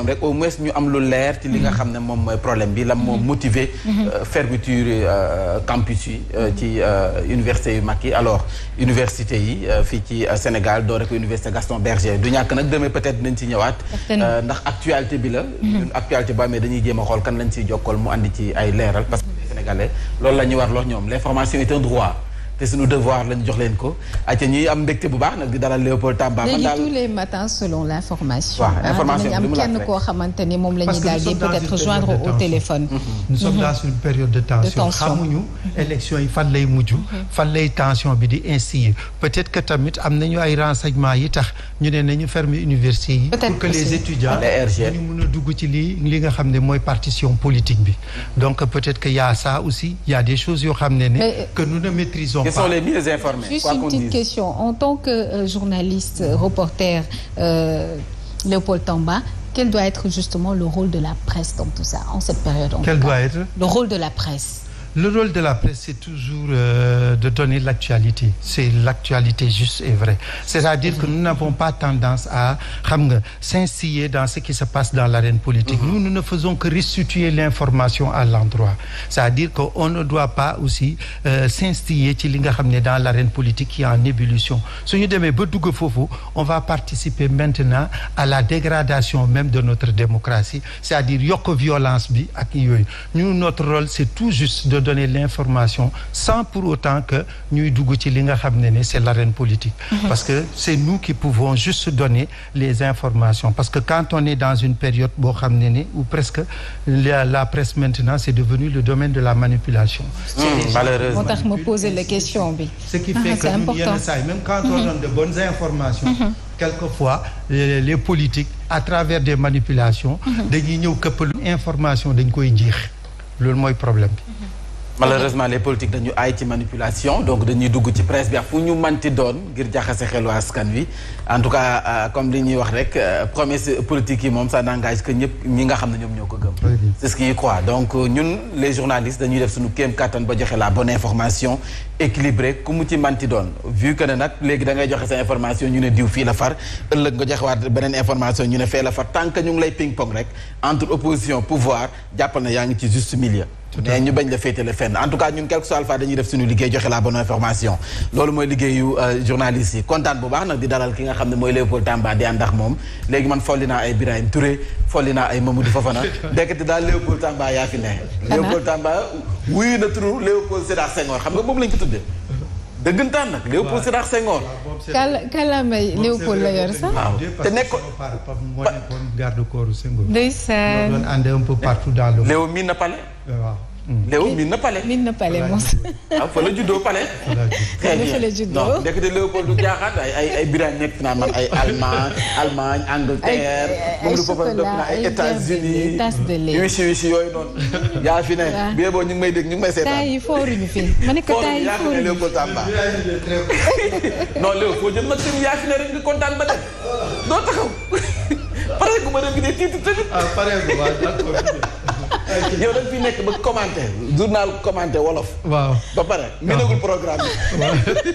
ñoom rek au moins ñu am lu leer ci li nga xam ne moom mooy problème bi lan moo motiver fermeture campus yi ci université yu mag yi alors université yi fii ci Sénégal doo rek université Gaston Berger du ñàkk nag demee peut-être dinañ ci ñëwaat ndax actualité bi la ñun actualité ba mais dañuy jéem a xool kan lañ ciy jokkool mu andi ci ay leeral parce que les Sénégalais loolu la ñuy war loo ñoom l'information est un droit te suñu devoir lañu jox leen ko ayca ñuy am mbégte bu baax nag di dalal Léopold Tamba. léegi tous les matins selon l'information. waaw information bi am kenn koo xamante ni moom la ñuy daal di peut-être joindre au téléphone. nous sommes dans une période de tension xamuñu élection yi fan lay mujj. fan lay tension bi di instiller peut-être que tamit am nañu ay renseignements yi tax ñu ne nañu fermer université yi. pour que les étudiants ñu mën a dugg ci li nga xam ne mooy partition politique bi. donc peut-être que y a ça aussi y a des choses yoo xam ne que nous ne maîtrisons. Quels sont les mieux informés? Juste une petite question. En tant que journaliste, reporter, Léopold Tamba, quel doit être justement le rôle de la presse dans tout ça, en cette période? Quel doit être? Le rôle de la presse. Le rôle de la presse, c'est toujours de donner l'actualité. C'est l'actualité juste et vraie. C'est-à-dire que nous n'avons pas tendance à s'instiller dans ce qui se passe dans l'arène politique. Nous ne faisons que restituer l'information à l'endroit. C'est-à-dire qu'on ne doit pas aussi s'instiller dans l'arène politique qui est en ébullition. On va participer maintenant à la dégradation même de notre démocratie. C'est-à-dire yoko violence bi ak yoy. Nous, notre rôle, c'est tout juste de donner l'information sans pour autant que ñuy dugg ci li nga xam ne c'est l'arène politique. Parce que c'est nous qui pouvons juste donner les informations. Parce que quand on est dans une période boo xam ne où presque la presse maintenant c'est devenu le domaine de la manipulation. Malheureusement. moo tax ma poser la question bi. Ce qui fait que nous yenn saa yi même quand on donne de bonnes informations. Quelquefois les politiques à travers des manipulations. dañuy ñëw këpp information dañ koy jeex. loolu mooy problème bi. malheureusement les politiques dañu aay ci manipulation donc dañuy dugg ci presse bi ak fu ñu manti doon ngir jaxase xelu askan wi en tout cas comme li ñuy wax rek promesse politique yi moom ça n'engage que ñëpp ñi nga xam ne ñoom ñoo ko gëm. c'est ce qu'ils croient donc ñun les journalistes dañuy def suñu kéem kattan ba joxe la bonne information équilibrée ku mu ci manti doon vu que ne nag léegi da ngay joxe sa information ñu ne diw fii la far ëllëg nga joxewaat beneen information ñu ne fee la far tant que ñu ngi lay ping pong rek entre opposition pouvoir jàppal na yaa ngi ci juste milieu. mais ñu bañ la féetale fenn en tout cas ñun quelque soit alpha dañuy def suñu liggéey joxe la bonne information loolu mooy liggéeyu journalistes yi kontaan bu baax nag di dalal ki nga xam ne mooy Léopold Tamba di ànd ak moom léegi man folli naa ay Birahim Touré folli naa ay Mamadou Fofana dekkati daal Léopold Tamba yaa fi ne Léopold Tamba wuyu na turu Léopold Sédar Senghor xam nga moom lañ ko tuddee dëggantaan nag Léopold Sédar Senghor kàllaamay Léopold la yor sax waaw te nekk moo nekkoon garde corps Senghor ndeysaan doon ànd un peu partout dans le Léo miin na pale waaw Léo miin na pale moom fa la juddoo pale très bien non ndekk de Léopold du jaaxaat ay Birahim nekk fi naan man ay Allemagne Angleterre moom du foofa dëkk na ay États-Unis wisi yooyu noonu yaa fi ne bi boo ñu ngi may dégg ñu ngi may seetaan tay yi fooruñu fi ma ne ko tay yi fooruñu Léopold Tamba non Léo foo jëm nag tim yaa fi ne rek nga kontaan ba dem doo taxaw pare gu ma dem gi ne tiitu tamit pare gu ma d'accord yow dañ fi nekk ba commenter journal commenter wolof. waaw ba pare mënagul programme bi.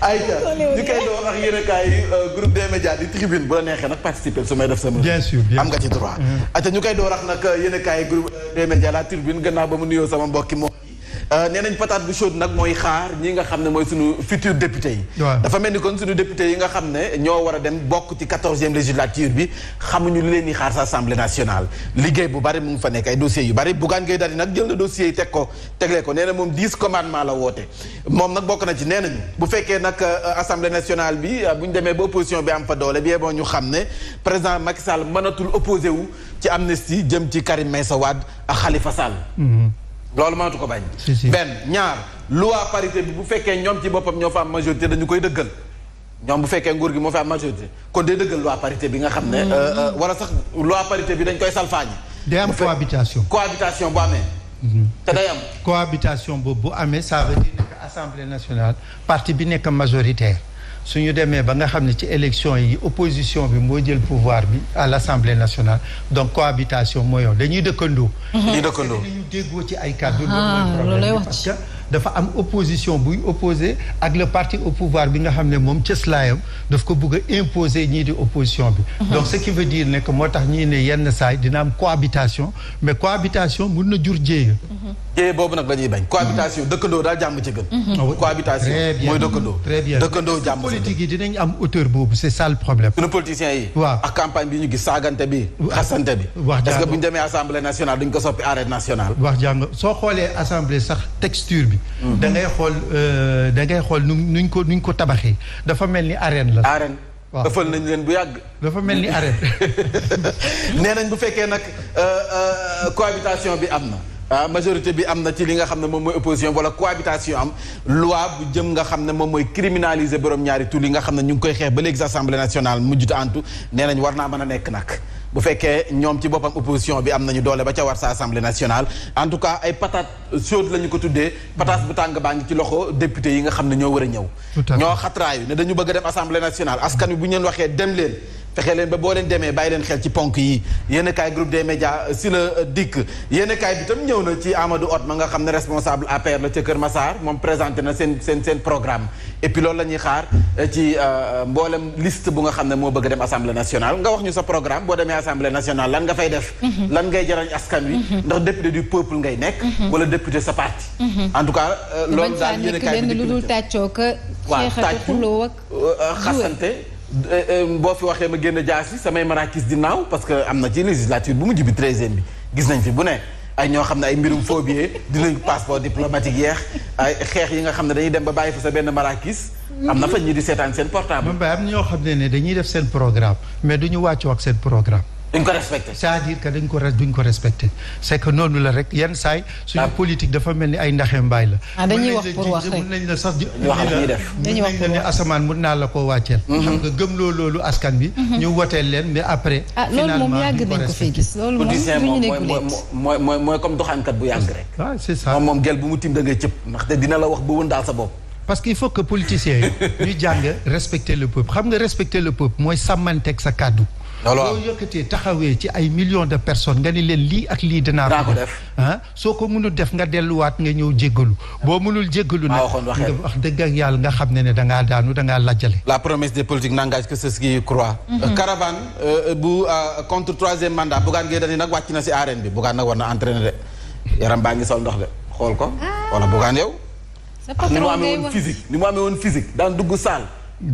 ayca ñu koy doon ak yéen a kaay groupe des médias di tribune bu la neexee nag participer su may def sama. bien sûr am nga ci droit. ayca ñu koy door ak nag yéen a kaay groupe des médias la tribune gannaaw ba mu nuyoo sama mbokki moom. nee nañ patate bu chaude nag mooy xaar ñi nga xam ne mooy suñu futur député yi. dafa mel ni kon suñu député yi nga xam ne ñoo war a dem bokk ci 14e législature bi xamuñu li leen di xaar sa assemblée nationale. liggéey bu bari mu ngi fa nekk ay dossiers yu bari Bougane Gueye Dany nag jël na dossiers yi teglee ko nee na moom 10 commandements la woote. moom nag bokk na ci nee nañu bu fekkee nag assemblée nationale bi bu ñu demee ba opposition bi am fa doole bi boo ñu xam ne président Macky Sall mënatul opposé wu ci amnistie jëm ci Karim Meïssa Wade ak Khalifa Sall. loolu mënatu ko bañ. benn ñaar loi parité bi bu fekkee ñoom ci boppam ñoo fa am majorité dañu koy dëggal ñoom bu fekkee nguur gi moo fa am majorité kon day dëggal loi parité bi nga xam ne. wala sax loi parité bi dañ koy salfaañi. day am cohabitation. cohabitation bu amee. te day am. cohabitation boobu bu amee ça veut dire que assemblée nationale parti bi nekk majoritaire. su ñu demee ba nga xam ne ci élection yi opposition bi moo jël pouvoir bi à l'Assemblée nationale donc cohabitation mooy yoon dañuy dëkkandoo. dañuy dëkkandoo dañuy déggoo ci ay kàddu. loolu lay wax parce que dafa am opposition buy opposé ak le parti au pouvoir bi nga xam ne moom cëslaayam daf ko bëgg a imposer ñii di opposition bi donc ce qui veut dire ne que moo tax ñii ne yenn saay dina am cohabitation mais cohabitation mun na jur jéeya boobu nag la ñuy bañ cohabitation dëkkandoo daal jàmm ci gën cohabitation mooy dëkkandoo très bien dëkkandoo jàmm politique yi dinañ am hauteur boobu c'est ça le problème suñu politiciens yi waaw ak campagne bi ñu gis saagante bi xasante bi parce que bu ñu demee assemblée nationale duñ ko soppi arène nationale wax jàng soo xoolee assemblée sax texture bi da ngay xool nuñ ko tabaxee dafa mel ni arène la arène ëffal nañ leen bu yàgg dafa mel ni arène nee nañ bu fekkee nag cohabitation bi am na majorité bi am na ci li nga xam ne moom mooy opposition wala cohabitation am loi bu jëm nga xam ne moom mooy criminaliser borom ñaari tur yi nga xam ne ñu ngi koy xeex ba léegi assemblée nationale mujjut antu nee nañ war naa mën a nekk nag bu fekkee ñoom ci boppam opposition bi am nañu doole ba ca war sa assemblée nationale en tout cas ay patate chaude la ñu ko tuddee patate bu tàng baa ngi ci loxo député yi nga xam ne ñoo war a ñëw ñoo xatraayu ne dañu bëgg a dem assemblée nationale askan wi bu ñu leen waxee dem leen fexe leen ba boo leen demee bàyyi leen xel ci ponk yi yéen kaay groupe des médias si la dikk yéen kaay bi tam ñëw na ci Amadou Hott ma nga xam ne responsable APR la ca Kër Massar moom présenté na seen programme et puis loolu la ñuy xaar ci mboolem liste bu nga xam ne moo bëgg a dem assemblée nationale nga wax ñu sa programme boo demee assemblée nationale lan nga fay def lan ngay jarañ askan wi ndax député du peuple ngay nekk wala député sa parti en tout cas loolu daal yéen kaay bi lu dul tàccoo ka xeexatu xuloo ak xasante boo fi waxee ma génn jaas yi samay marakis di naaw parce que am na ci législature bu mujj bi 13e bi gis nañ fi bu ne ay ñoo xam ne ay mbirum phobie dinañ passeport diplomatique yeex ay xeex yi nga xam ne dañuy dem ba bàyyi fa sa benn marakis am na fa ñi di seetaan seen portable. moom am na ñoo xam ne dañuy def seen programme mais duñu wàccoo ak seen programme. duñ ko respecté. c'est-à-dire que duñ ko respecté c'est que noonu la rek yenn saay suñu politique dafa mel ni ay ndaxe mbaay la. dañuy wax pour wax rek mën nañ la sax dañuy wax pour ne asamaan mën naa la koo wàcceel. xam nga gëmloo loolu askan bi. ñu woteel leen mais après. loolu moom yàgg nañ ko fay gis. loolu moom mooy comme doxaankat bu yàgg rek. waaw c'est ça moom gel bu mu tim da ngay cëpp ndaxte dina la wax ba wën daal sa bopp. parce qu'il faut que politiciens yi ñu jàng respecter le peuple xam nga respecter le peuple mooy sàmmanteeg sa kàddu. boo yëkkatee taxawee ci ay millions de personnes nga ni leen lii ak lii dinaa ko def soo ko mënul def nga delluwaat nga ñëw jéggalu boo mënul jéggalu nag nga wax dëgg ak yàlla nga xam ne dangaa daanu dangaa lajjale. La promesse des politiques n'engage que ceux qui y croient. Caravane bu contre troisième mandat Bougane Gueye Dany nag wàcc na si arène bi Bougane nag war na entraîner de yaram baa ngi sol ndox de xool ko wala Bougane yow ni mu amee woon physique daan dugg saal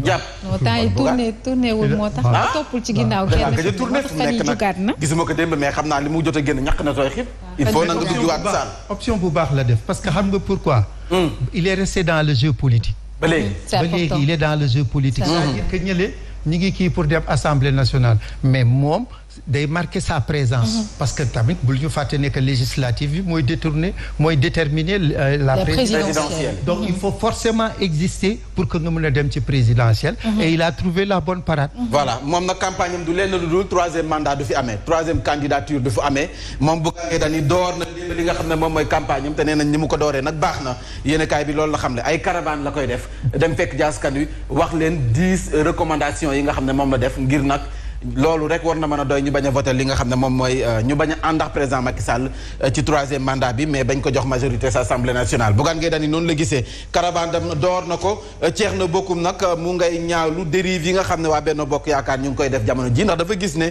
jàpp non temps yi tourné wul moo tax. toppul ci ginnaaw kenn gëj a tourné fu nekk nag gisuma ko démb mais xam naa li mu jot a génn ñàkk na tooy xib. il faut na nga duggiwaat saal. option bu baax la def parce que xam nga pourquoi. il est resté dans le jeu politique. ba léegi il est dans le jeu politique. c'est-à-dire que ñële ñi ngi kii pour dem assemblée nationale mais moom day marquer sa présence. parce que tamit bul ñu fàtte ne que législative bi mooy déterminer la présidentielle. donc il faut forcément exister pour que nga mën a dem ci présidentielle. et il a trouvé la bonne parade. voilà moom nag campagne am du lenn lu dul troisième mandat du fi amee troisième candidature du fi amee moom Bougane Gueye Dany door na li nga xam ne moom mooy campagne am te nee nañ ni mu ko dooree nag baax na yéen kaay bi loolu la xam ne ay caravane la koy def dem fekk jaaskan wi wax leen 10 recommandations yi nga xam ne moom la def ngir nag. loolu rek war na mën a doy ñu bañ a voter li nga xam ne moom mooy ñu bañ a ànd ak président Macky Sall ci troisième mandat bi mais bañ ko jox majorité sa assemblée nationale Bougane Gueye Dany noonu la gisee caravane dem door na ko ceex na bokkum nag mu ngay ñaawlu dérive yi nga xam ne waa Benno Bokk Yaakaar ñu ngi koy def jamono ji ndax dafa gis ne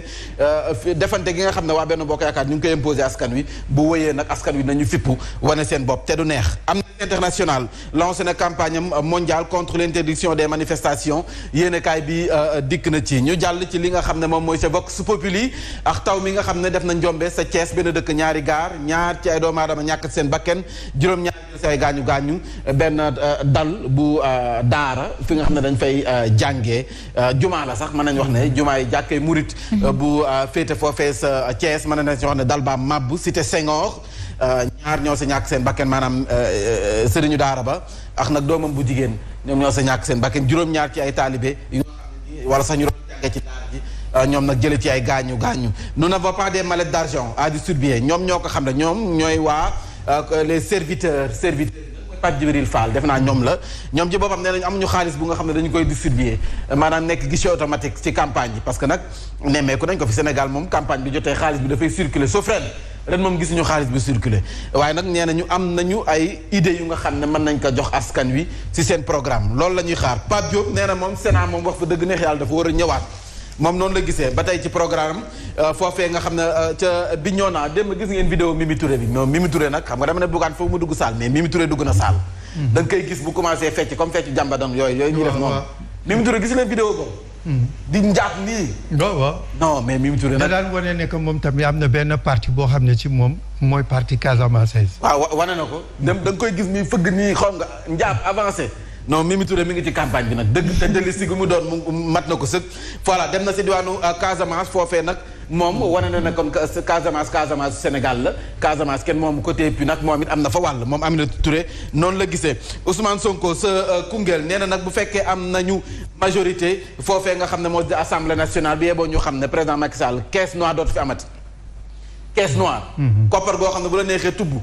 defante gi nga xam ne waa Benno Bokk Yaakaar ñu ngi koy imposer askan wi bu wëyee nag askan wi nañu fippu wane seen bopp te du neex am na international lancé na campagne am mondiale contre l'interdiction des manifestations yéenekaay bi dikk na ci ñu jàll ci li nga xam ne moom mooy sa Vox Populi ak taw mi nga xam ne def na njombe sa Thiès benn dëkk ñaari gaar ñaar ci ay doomu aadama ñàkk seen bakken juróom-ñaar ci ay gaañu benn dal bu daara fi nga xam ne dañ fay jàngee jumaa la sax mën nañ wax ne jumaa yi jàkkee murit bu féete foofee sa Thiès mën nañ wax ne dal ba màbb cité Senghor ñaar ñoo sa ñàkk seen bakken maanaam sëriñu daara ba ak nag doomam bu jigéen ñoom ñoo sa ñàkk seen bakken juróom-ñaar ci ay taalibe yu wala sax ñu doon jàngee ci daara ji ñoom nag jële ci ay gaañu nous n'avons pas des mallettes d'argent à distribuer ñoom ñoo ko xam ne ñoom ñooy waa les serviteurs Pape Djibril Fall def naa ñoom la ñoom ci boppam nee nañu amuñu xaalis bu nga xam ne dañu koy distribuer maanaam nekk guichet automatique ci campagne bi parce que nag nemmeeku nañ ko fi Sénégal moom campagne bi jotee xaalis bi dafay circuler sauf ren ren moom gisuñu xaalis bi circulé waaye nag nee nañu am nañu ay idées yu nga xam ne mën nañ ko jox askan wi ci seen programme loolu la ñuy xaar Pape Diop nee na moom Sénat moom wax fa dëgg neex yàlla dafa war a ñëwaat moom noonu la gisee ba tey ci programme foofee nga xam ne ca Bignona démb gis ngeen vidéo Mimi Touré bi moom Mimi Touré nag xam nga dama ne Bougane foofu mu dugg saal mais Mimi Touré dugg na saal da nga koy gis bu commencé fecc comme fecc jàmbadan yooyu ñuy def noonu Mimi Touré gis leen vidéo boobu di njaat nii waaw non mais Mimi Touré nag da daan wane ne que moom tamit am na benn parti boo xam ne ci moom mooy parti Casamance. waaw wane na ko dem da nga koy gis nii fëgg nii xam nga njaat avancé non Mimi Touré mi ngi ci campagne bi nag dëgg te dellusi gu mu doon mu mat na ko sëg voilà dem na si diwaanu Casamance foofee nag moom wane na ne kon Casamance Sénégal la Casamance kenn moom côté puis nag moom it am na fa wàll moom Aminata Touré noonu la gisee Ousmane Sonko sa Koungheul nee na nag bu fekkee am nañu majorité foofee nga xam ne moo di assemblée nationale bi yeboo ñu xam ne président Macky Sall caisse noire dootu fi amati caisse noire koppar goo xam ne bu la neexee tubb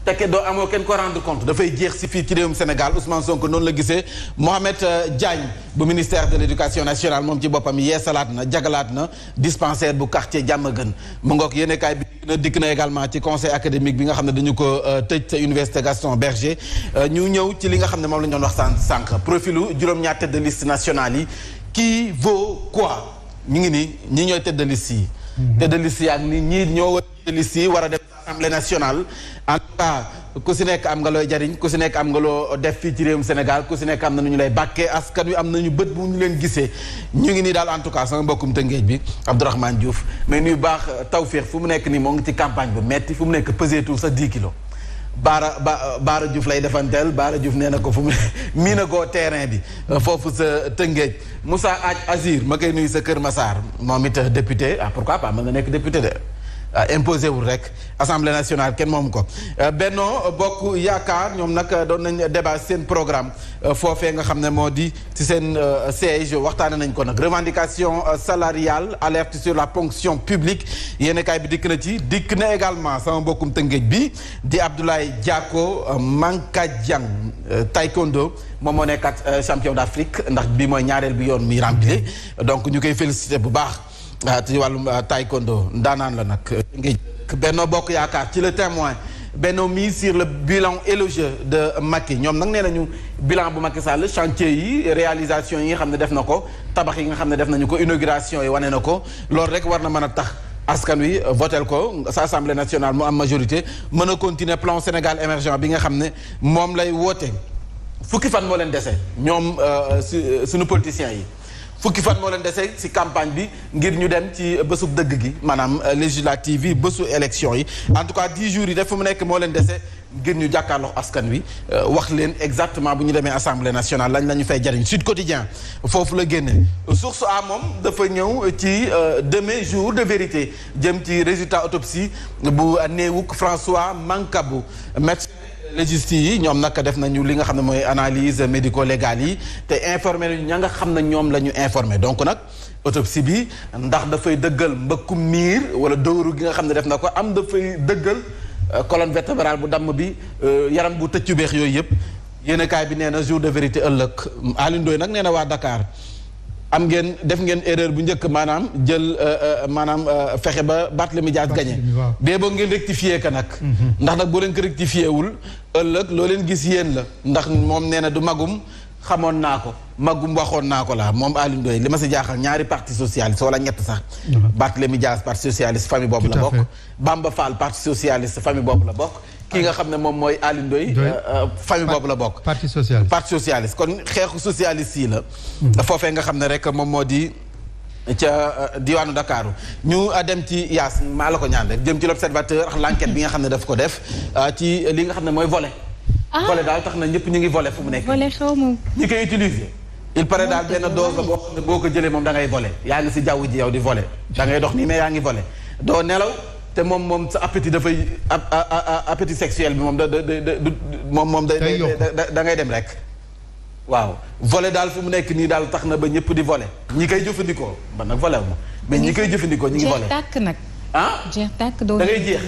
te doo amoo kenn ko rendre compte dafay jeex si fii ci réewum Sénégal Ousmane Sonko noonu la gisee Mohamed Diagne bu ministère de l' éducation nationale moom ci boppam yeesalaat na jagalaat na dispensaire bu quartier Diamaguène mu ngoog yéenekaay bi dikk na également ci conseil académique bi nga xam ne dañu ko tëj sa université Gaston Berger ñu ñëw ci li nga xam ne moom la ñu doon wax sànq profilu juróom-ñaar tête de liste nationale yi qui vaut quoi ñu ngi nii ñi ñooy tête de liste yi tête de liste yi ak ni ñii ñoo war tête de liste yi war a def assemblée nationale en tout cas ku si nekk am nga looy jariñ ku si nekk am nga loo def fii ci réewum Sénégal ku si nekk am na nu ñu lay bàkkee askan wi am nañu bët bu ñu leen gisee ñu ngi nii daal en tout cas sama mbokkum Tëngéej bi Abdourahmane Diouf mais nuy baax Tawféex fu mu nekk nii moo ngi ci campagne bu metti fu mu nekk peseetul sa 10 kilos Baara Diouf lay defanteel Baara Diouf nee na ko fu mu mii na koo terrain bi foofu sa Tëngéej Moussa Azir ma koy nuyu sa Kër Massar moom it député pourquoi pas mën nga nekk député de imposé wul rek assemblée nationale kenn moom ko Benno Bokk Yaakaar ñoom nag doon nañ débat seen programme foofee nga xam ne moo di ci seen siège waxtaane nañ ko nag revendication salariale alerte sur la ponction publique yéenekaay bi dikk na également sama mbokkum Tëngéej bi di Abdoulaye Diako Mankadiang taekwondo moom moo nekkat champion d'Afrique ndax bi mooy ñaareel bi yoon mi rempli donc ñu koy félicité bu baax ci wàllum taekwondo ndaanaan la nag ngi Benno Bokk Yaakaar ci le témoin Benno mise sur le bilan élogieux de Macky ñoom nag nee nañu bilan bu Macky Sall chantier yi réalisation yi nga xam ne def na ko tabax yi nga xam ne def nañu ko inauguration yi wane na ko loolu rek war na mën a tax askan wi votel ko sa assemblée nationale mu am majorité mën a continuer plan Sénégal émergent bi nga xam ne moom lay woote fukki fan moo leen dese ñoom suñu politiciens yi fukki fan moo leen dese ci campagne bi ngir ñu dem ci bésub dëgg gi maanaam législative yi bésu élection yi en tout cas 10 jours yi def fu mu nekk moo leen dese ngir ñu jàkkaarloo askan wi wax leen exactement bu ñu demee assemblée nationale lañ la ñu fay jariñ Sud Quotidien foofu la génne source a moom dafa ñëw ci demain jour de vérité jëm ci résultat autopsie bu néewuk François Mancabou médecin légiste yi ñoom nag def nañu li nga xam ne mooy analyse médico-légale yi te informé nañu ña nga xam ne ñoom la ñu informé donc nag autopsie bi ndax dafay dëggal mbëkkum miir wala dóoru gi nga xam ne def na ko am dafay dëggal colonne vertébrale bu damm bi yaram bu tëccu beex yooyu yëpp yéenekaay bi nee na jour de vérité ëllëg Alioune Ndoye nag nee na waa Dakar am ngeen def ngeen erreur bu njëkk maanaam jël fexe ba Barthélémy Dias gagné bee boo ngeen rectifier ka nag ndax nag boo leen ko rectifier wul ëllëg loo leen gis yéen la ndax moom nee na du magum xamoon naa ko magum waxoon naa ko la moom Alioune Ndoye li ma si jaaxal ñaari parti socialiste wala ñett sax Barthélémy Dias parti socialiste famille boobu la bokk Bamba Fall parti socialiste famille boobu la bokk ki nga xam ne moom mooy Alioune Ndoye famille boobu la bokk parti socialiste kon xeexu socialiste yi la foofee nga xam ne rek moom moo di ca diwaanu Dakar ñu dem ci yaas maa la ko ñaan rek jëm ci l'observateur ak l'enquête bi nga xam ne daf ko def ci li nga xam ne mooy volet volet daal tax na ñëpp ñu ngi volet fu mu nekk volet xaw ma ñi koy utiliser il paraît daal benn dose la boo xam ne boo ko jëlee moom da ngay volet yaa ngi si jaww ji yow di volet da ngay dox nii mais yaa ngi volet doo nelaw te moom sa appétit dafay appétit sexuel bi moom moom da ngay dem rek waaw volet daal fu mu nekk nii daal tax na ba ñëpp di volet ñi koy jëfandikoo man nag volet ma mais ñi koy jëfandikoo ñi ngi volet jeex tàkk nag jeex tàkk doo da ngay jeex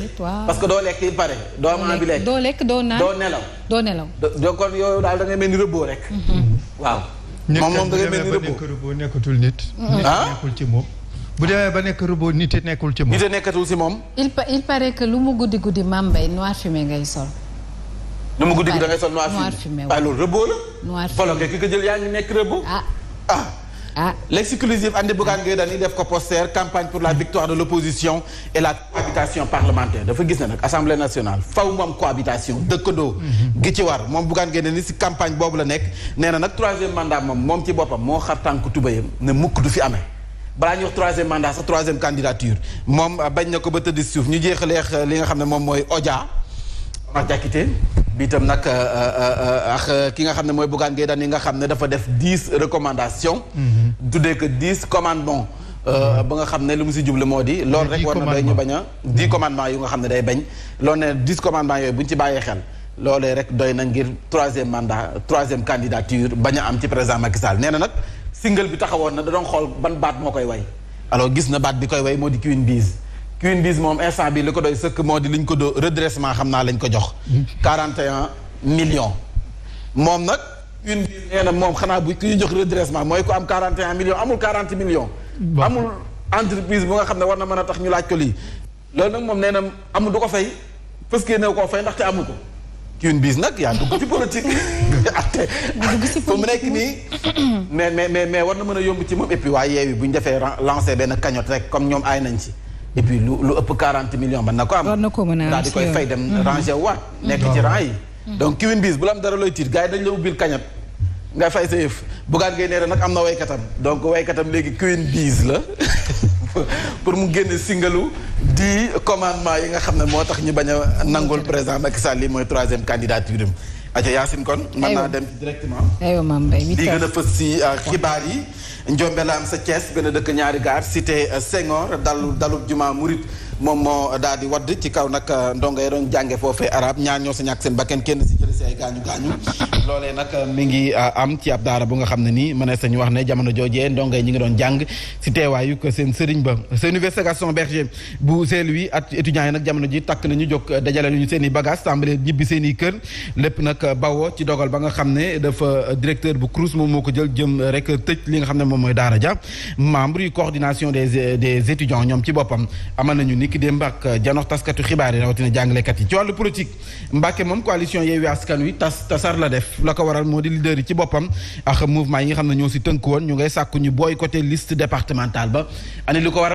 parce que doo lekk il pare doo am bi lekk doo lekk doo naan doo nelaw doo kon yooyu daal da ngay mel ni rëbboo rek waaw moom da ngay mel ni rëbboo nekkatul nit nekkul ci moom bu demee ba nekk robot nit nekkul ci moom. nit nekkatul si moom. il paraît que lu mu guddi guddi Mambay noir fumé ngay sol. lu mu guddi guddi da ngay sol noir fumé waaw loolu robot la. noir fumé boloke ki ko jël yaa ngi nekk robot. L'exclusif andi Bougane Gueye Dany def ko poster campagne pour la victoire de l'opposition et la cohabitation parlementaire dafa gis ne nag assemblée nationale faw mu am cohabitation dëkkandoo gi ci war moom Bougane Gueye Dany si campagne boobu la nekk nee na nag troisième mandat moom ci boppam moo xar tànku tubayam ne mukk du fi amee balaa ñuy wax troisième mandat sax troisième candidature moom bañ na ko ba tëdd suuf ñu jeexaleex li nga xam ne moom mooy Odia Omar Diakité bi itam nag ak ki nga xam ne mooy Bougane Gueye Dany nga xam ne dafa def 10 recommandations. tuddee que 10 commandements. ba nga xam ne lu mu si jublu moo di. loolu rek war na doy ñu bañ a 10 commandements yu nga xam ne day bañ. loolu ne 10 commandements yooyu bu ñu ci bàyyee xel loolee rek doy na ngir troisième mandat troisième candidature bañ a am ci président Macky Sall nee na nag single bi taxawoon na da doon xool ban baat moo koy way. alors gis na baat bi koy way moo di Queen Biz. Queen Biz moom instant bi li ko doy sëkk moo di liñ ko do redressement xam naa lañ ko jox 41 millions moom nag Queen Biz nee na moom xanaa bu ki ñu jox redressement mooy ko am 41 millions amul 40 millions amul entreprise bu nga xam ne war na mën a tax ñu laaj ko lii loolu nag moom nee na amul du ko fay parce que néew koo fay ndaxte amu ko Queen Biz nag yaa dugg ci politique atte fu mu nekk nii mais war na mën a yomb ci moom et puis waaye yeewi bu ñu defee lancé benn cagnotte rek comme ñoom aay nañ ci et puis lu ëpp 40 millions man na ko am. war na ko mën a am daal di koy fay dem ranger waat. nekk ci rang yi. donc Queen Biz bu la am dara looy tiit gars yi dañ la ubbil kañat nga fay sa yëf Bougane Gueye nee nag am na waykatam donc waykatam léegi Queen Biz la pour mu génne singalu di commandement yi nga xam ne moo tax ñu bañ a nangul président Macky Sall lii mooy troisième candidature am. aja Yacine kon. mën naa dem directement. aywa Mame Mbaye li gën a fës si xibaar yi. Njombe la am sa Thiès gën a dëkk ñaari gaar cité Senghor dalub juma murit moom moo daal di wadd ci kaw nag ndongo yi doon jànge foofee arab ñaar ñoo sa ñàkk seen bakkan kenn si jële si ay gaañu loolee nag mi ngi am ci ab daara bu nga xam ne nii mënees nañu wax ne jamono joojee ndongo yi ñu ngi doon jàng si teewaayu ko seen sëriñ ba sa université Gaston Berger bu Saint-Louis at étudiants yi nag jamono ji takk nañu jóg dajale lu ñu seen i bagage tàmbalee ñibbi seen i kër lépp nag bawoo ci dogal ba nga xam ne dafa directeur bu CROUS moom moo ko jël jëm rek tëj li nga xam ne moom mooy daara ja membre yu coordination des étudiants ñoom ci boppam amal nañu ni ki démb ak janox taskatu xibaar yi rawatina jàngalekat yi ci wàllu politique Mbàkke moom coalition Yewwi Askan Wi tasar la def la ko waral moo di leader yi ci boppam ak mouvement yi nga xam ne ñoo si tënk woon ñu ngay sàkku ñu boycotté liste départementale ba ani li ko waral